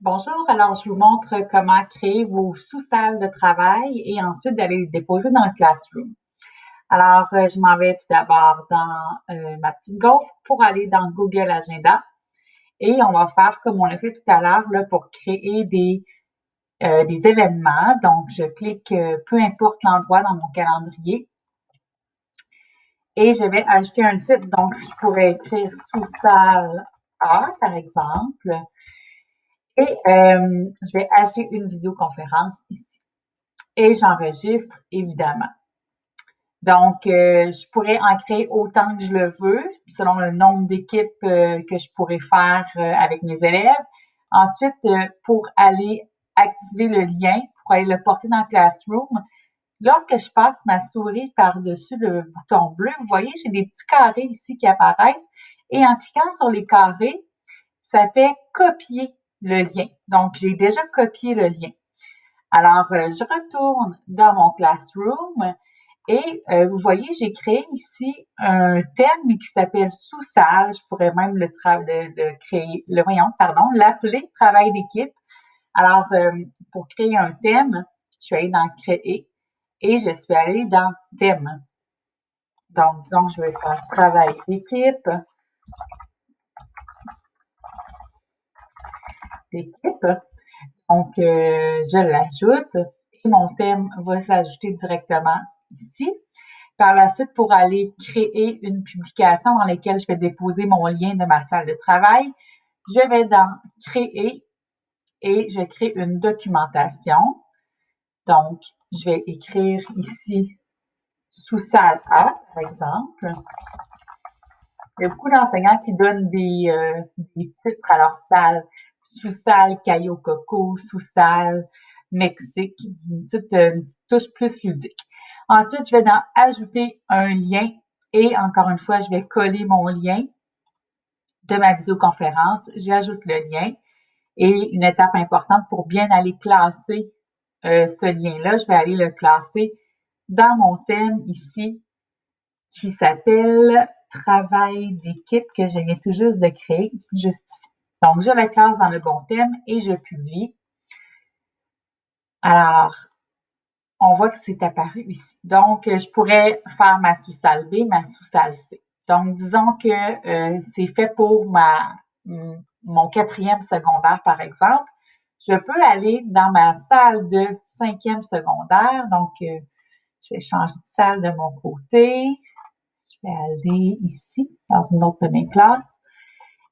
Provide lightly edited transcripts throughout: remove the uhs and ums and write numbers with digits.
Bonjour, alors je vous montre comment créer vos sous-salles de travail et ensuite d'aller les déposer dans le Classroom. Alors, je m'en vais tout d'abord dans ma petite gaufre pour aller dans Google Agenda et on va faire comme on l'a fait tout à l'heure là pour créer des événements. Donc, je clique peu importe l'endroit dans mon calendrier et je vais ajouter un titre. Donc, je pourrais écrire sous-salle A, par exemple. Et je vais ajouter une visioconférence ici. Et j'enregistre, évidemment. Donc, je pourrais en créer autant que je le veux, selon le nombre d'équipes que je pourrais faire avec mes élèves. Ensuite, pour aller activer le lien, pour aller le porter dans le Classroom, lorsque je passe ma souris par-dessus le bouton bleu, vous voyez, j'ai des petits carrés ici qui apparaissent. Et en cliquant sur les carrés, ça fait copier le lien. Donc, j'ai déjà copié le lien. Alors, je retourne dans mon Classroom et vous voyez, j'ai créé ici un thème qui s'appelle sous-salle. Je pourrais même l'appeler travail d'équipe. Alors, pour créer un thème, je suis allée dans créer et je suis allée dans thème. Donc, disons que je vais faire travail d'équipe. Donc, je l'ajoute et mon thème va s'ajouter directement ici. Par la suite, pour aller créer une publication dans laquelle je vais déposer mon lien de ma salle de travail, je vais dans Créer et je crée une documentation. Donc, je vais écrire ici sous-salle A, par exemple. Il y a beaucoup d'enseignants qui donnent des titres à leur salle. Sous-salle Cayo Coco, sous-salle Mexique, une petite touche plus ludique. Ensuite, je vais dans Ajouter un lien et encore une fois, je vais coller mon lien de ma visioconférence. J'ajoute le lien et une étape importante pour bien aller classer ce lien-là, je vais aller le classer dans mon thème ici qui s'appelle Travail d'équipe que je viens tout juste de créer, juste ici. Donc, je le classe dans le bon thème et je publie. Alors, on voit que c'est apparu ici. Donc, je pourrais faire ma sous-salle B, ma sous-salle C. Donc, disons que c'est fait pour mon 4e secondaire, par exemple. Je peux aller dans ma salle de 5e secondaire. Donc, je vais changer de salle de mon côté. Je vais aller ici, dans une autre de mes classes.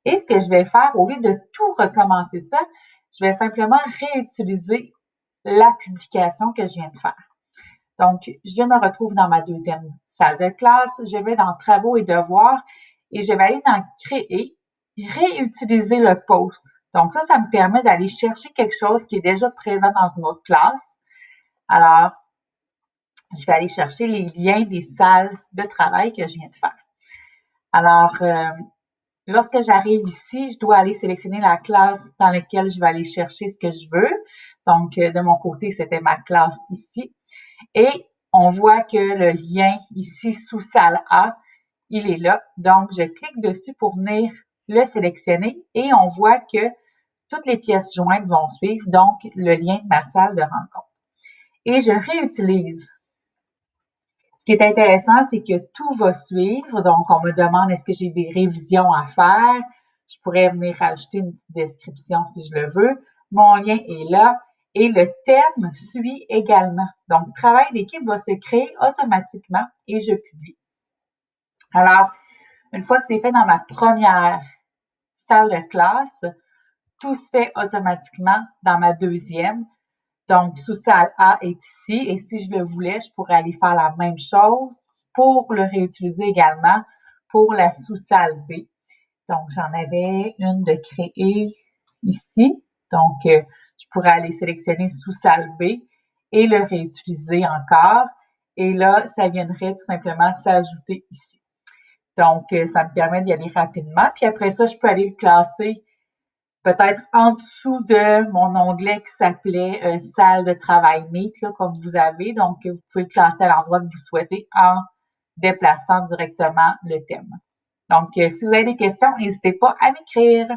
Et ce que je vais faire, au lieu de tout recommencer ça, je vais simplement réutiliser la publication que je viens de faire. Donc, je me retrouve dans ma 2e salle de classe, je vais dans Travaux et devoirs et je vais aller dans Créer, réutiliser le post. Donc, ça me permet d'aller chercher quelque chose qui est déjà présent dans une autre classe. Alors, je vais aller chercher les liens des salles de travail que je viens de faire. Alors, lorsque j'arrive ici, je dois aller sélectionner la classe dans laquelle je vais aller chercher ce que je veux. Donc, de mon côté, c'était ma classe ici. Et on voit que le lien ici sous salle A, il est là. Donc, je clique dessus pour venir le sélectionner et on voit que toutes les pièces jointes vont suivre, donc le lien de ma salle de rencontre. Et je réutilise. Ce qui est intéressant, c'est que tout va suivre. Donc, on me demande est-ce que j'ai des révisions à faire. Je pourrais venir rajouter une petite description si je le veux. Mon lien est là et le thème suit également. Donc, travail d'équipe va se créer automatiquement et je publie. Alors, une fois que c'est fait dans ma première salle de classe, tout se fait automatiquement dans ma 2e. Donc, sous-salle A est ici et si je le voulais, je pourrais aller faire la même chose pour le réutiliser également pour la sous-salle B. Donc, j'en avais une de créer ici. Donc, je pourrais aller sélectionner sous-salle B et le réutiliser encore. Et là, ça viendrait tout simplement s'ajouter ici. Donc, ça me permet d'y aller rapidement. Puis après ça, je peux aller le classer peut-être en dessous de mon onglet qui s'appelait salle de travail Meet, là, comme vous avez. Donc, vous pouvez le classer à l'endroit que vous souhaitez en déplaçant directement le thème. Donc, si vous avez des questions, n'hésitez pas à m'écrire.